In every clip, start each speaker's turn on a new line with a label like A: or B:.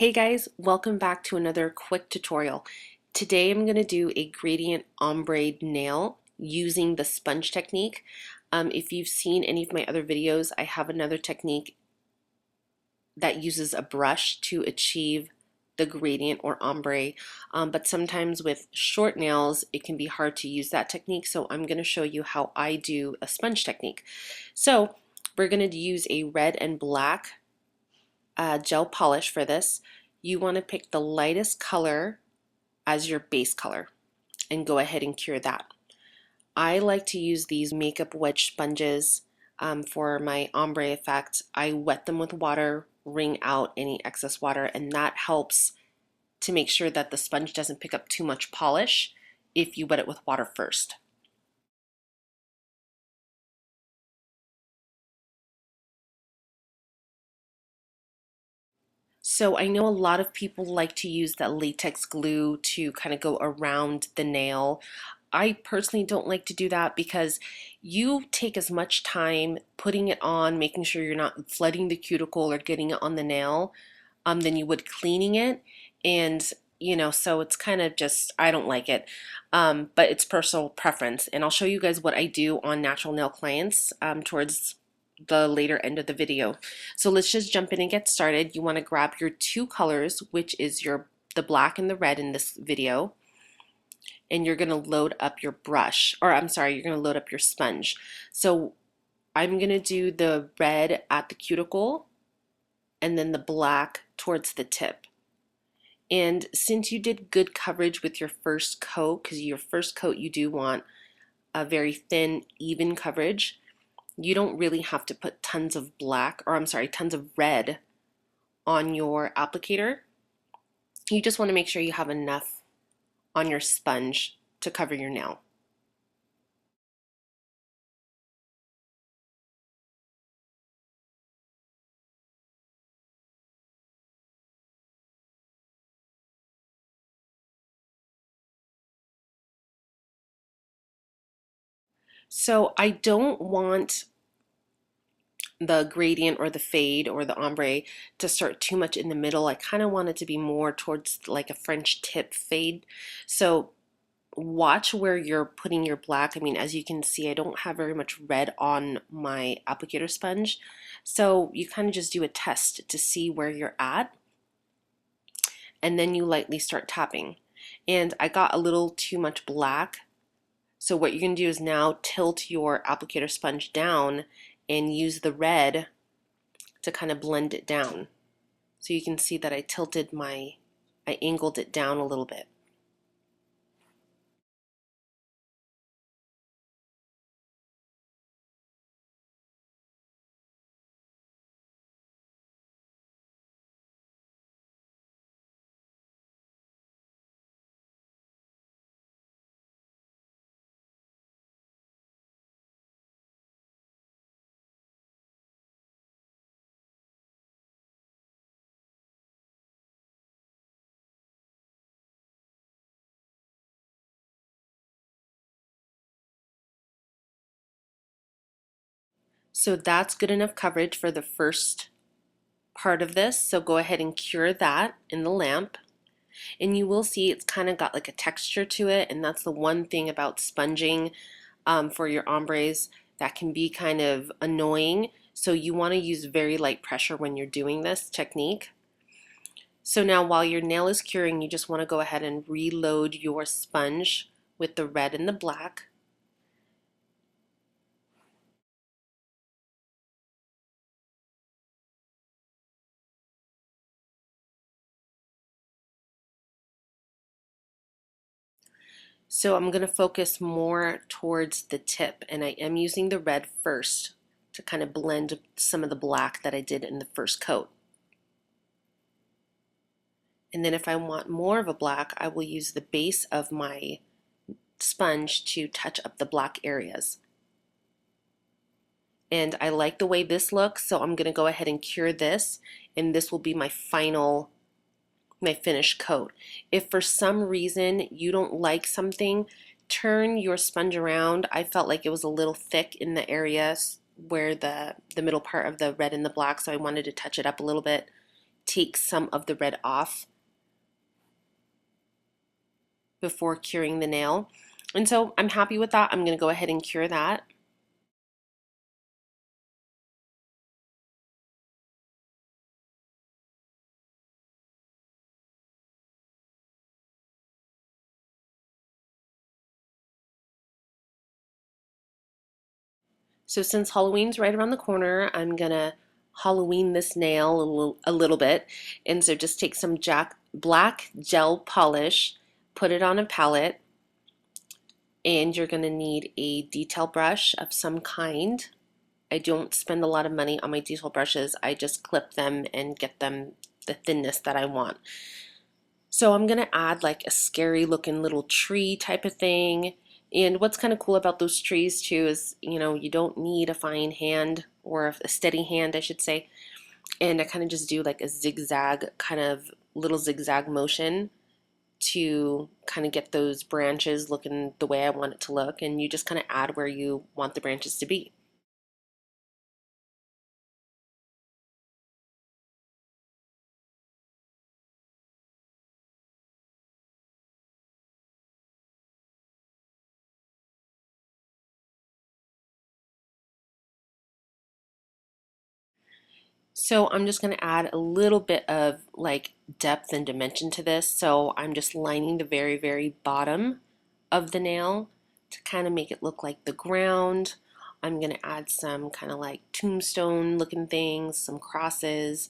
A: Hey guys, welcome back to another quick tutorial. Today I'm going to do a gradient ombre nail using the sponge technique. If you've seen any of my other videos, I have another technique that uses a brush to achieve the gradient or ombre, but sometimes with short nails it can be hard to use that technique, so I'm going to show you how I do a sponge technique. So we're going to use a red and black gel polish for this. You want to pick the lightest color as your base color and go ahead and cure that. I like to use these makeup wedge sponges for my ombre effect. I wet them with water, wring out any excess water, and that helps to make sure that the sponge doesn't pick up too much polish if you wet it with water first. So I know a lot of people like to use that latex glue to kind of go around the nail. I personally don't like to do that because you take as much time putting it on, making sure you're not flooding the cuticle or getting it on the nail, than you would cleaning it. And so it's kind of just, I don't like it, but it's personal preference. And I'll show you guys what I do on natural nail clients towards the later end of the video. So let's just jump in and get started. You want to grab your two colors, which is the black and the red in this video, and you're going to load up your brush, or I'm sorry, you're going to load up your sponge. So I'm going to do the red at the cuticle and then the black towards the tip. And since you did good coverage with your first coat, because your first coat you do want a very thin, even coverage, you don't really have to put tons of black, or I'm sorry, tons of red on your applicator. You just want to make sure you have enough on your sponge to cover your nail. So I don't want the gradient or the fade or the ombre to start too much in the middle. I kind of want it to be more towards like a French tip fade. So watch where you're putting your black. I mean, as you can see, I don't have very much red on my applicator sponge. So you kind of just do a test to see where you're at, and then you lightly start tapping. And I got a little too much black. So what you're going to do is now tilt your applicator sponge down and use the red to kind of blend it down. So you can see that I angled it down a little bit. So that's good enough coverage for the first part of this. So go ahead and cure that in the lamp. And you will see it's kind of got like a texture to it. And that's the one thing about sponging for your ombres that can be kind of annoying. So you want to use very light pressure when you're doing this technique. So now while your nail is curing, you just want to go ahead and reload your sponge with the red and the black. So I'm going to focus more towards the tip, and I am using the red first to kind of blend some of the black that I did in the first coat. And then if I want more of a black, I will use the base of my sponge to touch up the black areas. And I like the way this looks, so I'm going to go ahead and cure this, and this will be my finished coat. If for some reason you don't like something, turn your sponge around. I felt like it was a little thick in the areas where the middle part of the red and the black, so I wanted to touch it up a little bit. take some of the red off before curing the nail. And so I'm happy with that. I'm going to go ahead and cure that. So since Halloween's right around the corner, I'm gonna Halloween this nail a little bit. And so just take some black gel polish, put it on a palette, and you're gonna need a detail brush of some kind. I don't spend a lot of money on my detail brushes. I just clip them and get them the thinness that I want. So I'm gonna add like a scary looking little tree type of thing. And what's kind of cool about those trees too is, you don't need a fine hand or a steady hand, I should say. And I kind of just do like a zigzag kind of little zigzag motion to kind of get those branches looking the way I want it to look. And you just kind of add where you want the branches to be. So I'm just going to add a little bit of like depth and dimension to this. So I'm just lining the very, very bottom of the nail to kind of make it look like the ground. I'm going to add some kind of like tombstone looking things, some crosses,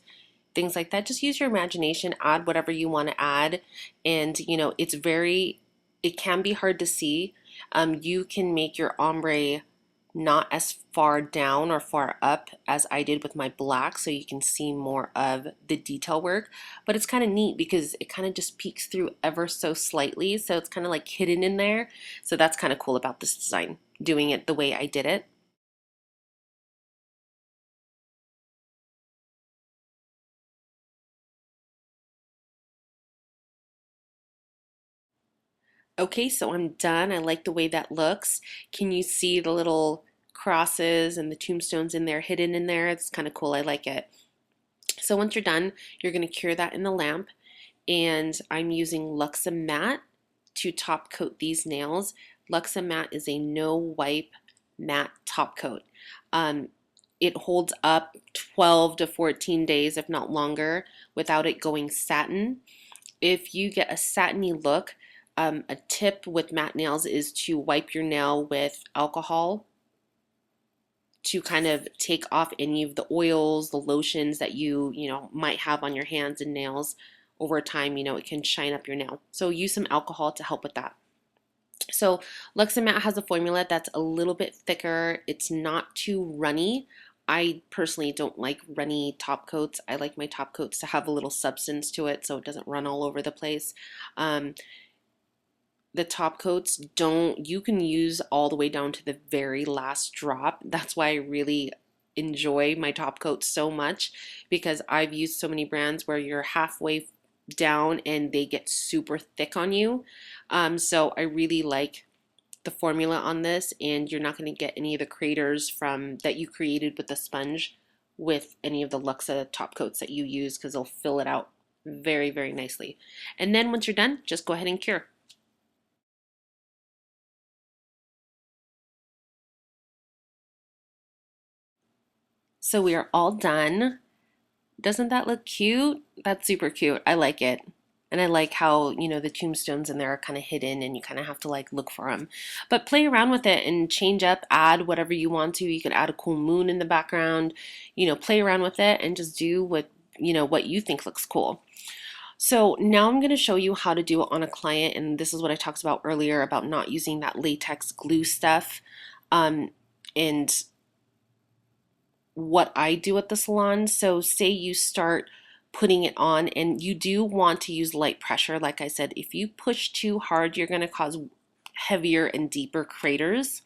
A: things like that. Just use your imagination, add whatever you want to add. And it can be hard to see. You can make your ombre not as far down or far up as I did with my black, so you can see more of the detail work. But it's kind of neat because it kind of just peeks through ever so slightly, so it's kind of like hidden in there. So that's kind of cool about this design, doing it the way I did it. Okay, so I'm done. I like the way that looks. Can you see the little crosses and the tombstones in there, hidden in there? It's kind of cool. I like it. So once you're done, you're going to cure that in the lamp. And I'm using LuxaMatte to top coat these nails. LuxaMatte is a no wipe matte top coat. Um, it holds up 12 to 14 days, if not longer, without it going satin. If you get a satiny look, a tip with matte nails is to wipe your nail with alcohol to kind of take off any of the oils, the lotions that you might have on your hands and nails. Over time, it can shine up your nail. So use some alcohol to help with that. So Luxamatte has a formula that's a little bit thicker. It's not too runny. I personally don't like runny top coats. I like my top coats to have a little substance to it so it doesn't run all over the place. Um, the top coats you can use all the way down to the very last drop. That's why I really enjoy my top coats so much, because I've used so many brands where you're halfway down and they get super thick on you. So I really like the formula on this, and you're not going to get any of the craters from that you created with the sponge with any of the Luxa top coats that you use, because they'll fill it out very, very nicely. And then once you're done, just go ahead and cure. So we are all done. Doesn't that look cute? That's super cute. I like it. And I like how, the tombstones in there are kind of hidden and you kind of have to like look for them. But play around with it and change up, add whatever you want to. You can add a cool moon in the background, play around with it and just do what you think looks cool. So now I'm going to show you how to do it on a client. And this is what I talked about earlier about not using that latex glue stuff. And what I do at the salon. So say you start putting it on and you do want to use light pressure. Like I said, if you push too hard, you're going to cause heavier and deeper craters.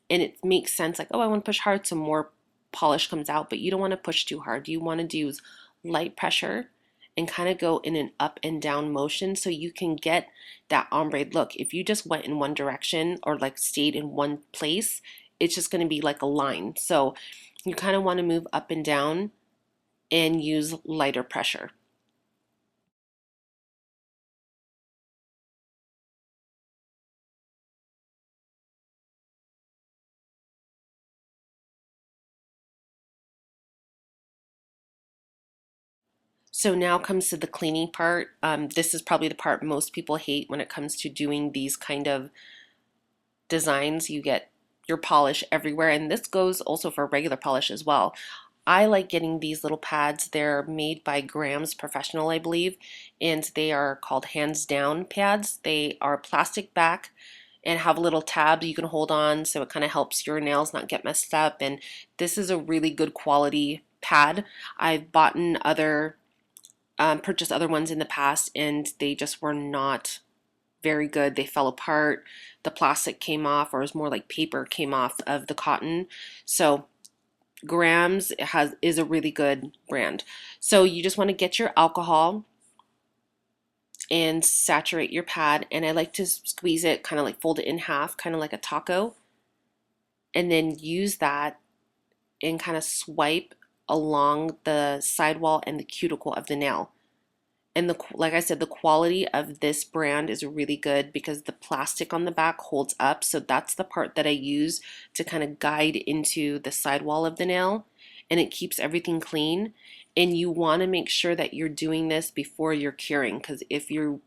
A: And it makes sense like, oh, I want to push hard so more polish comes out, but you don't want to push too hard. You want to use light pressure and kind of go in an up and down motion so you can get that ombre look. If you just went in one direction or like stayed in one place, it's just going to be like a line. So you kind of want to move up and down and use lighter pressure. So now comes to the cleaning part. This is probably the part most people hate when it comes to doing these kind of designs. You get your polish everywhere, and this goes also for regular polish as well. I like getting these little pads. They're made by Graham's Professional, I believe, and they are called hands down pads. They are plastic back and have a little tab you can hold on, so it kind of helps your nails not get messed up. And this is a really good quality pad. I've bought other purchased other ones in the past, and they just were not very good. They fell apart. The plastic came off, or it was more like paper came off of the cotton. So Grams is a really good brand. So you just want to get your alcohol and saturate your pad, and I like to squeeze it, kind of like fold it in half, kind of like a taco, and then use that and kind of swipe along the sidewall and the cuticle of the nail. And like I said, the quality of this brand is really good because the plastic on the back holds up. So that's the part that I use to kind of guide into the sidewall of the nail, and it keeps everything clean. And you want to make sure that you're doing this before you're curing, because if you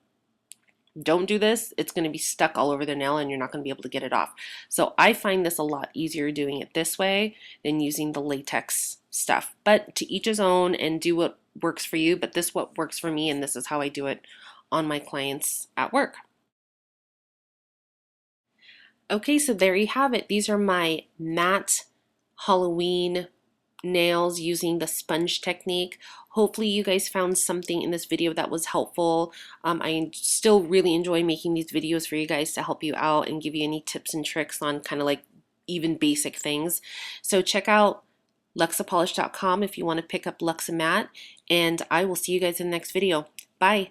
A: don't do this, it's going to be stuck all over the nail and you're not going to be able to get it off. So I find this a lot easier doing it this way than using the latex stuff. But to each his own, and do what works for you. But this is what works for me, and this is how I do it on my clients at work. Okay, so there you have it. These are my matte Halloween nails using the sponge technique. Hopefully you guys found something in this video that was helpful. I still really enjoy making these videos for you guys to help you out and give you any tips and tricks on kind of like even basic things. So check out LuxaPolish.com if you want to pick up Luxa Matte, and I will see you guys in the next video. Bye.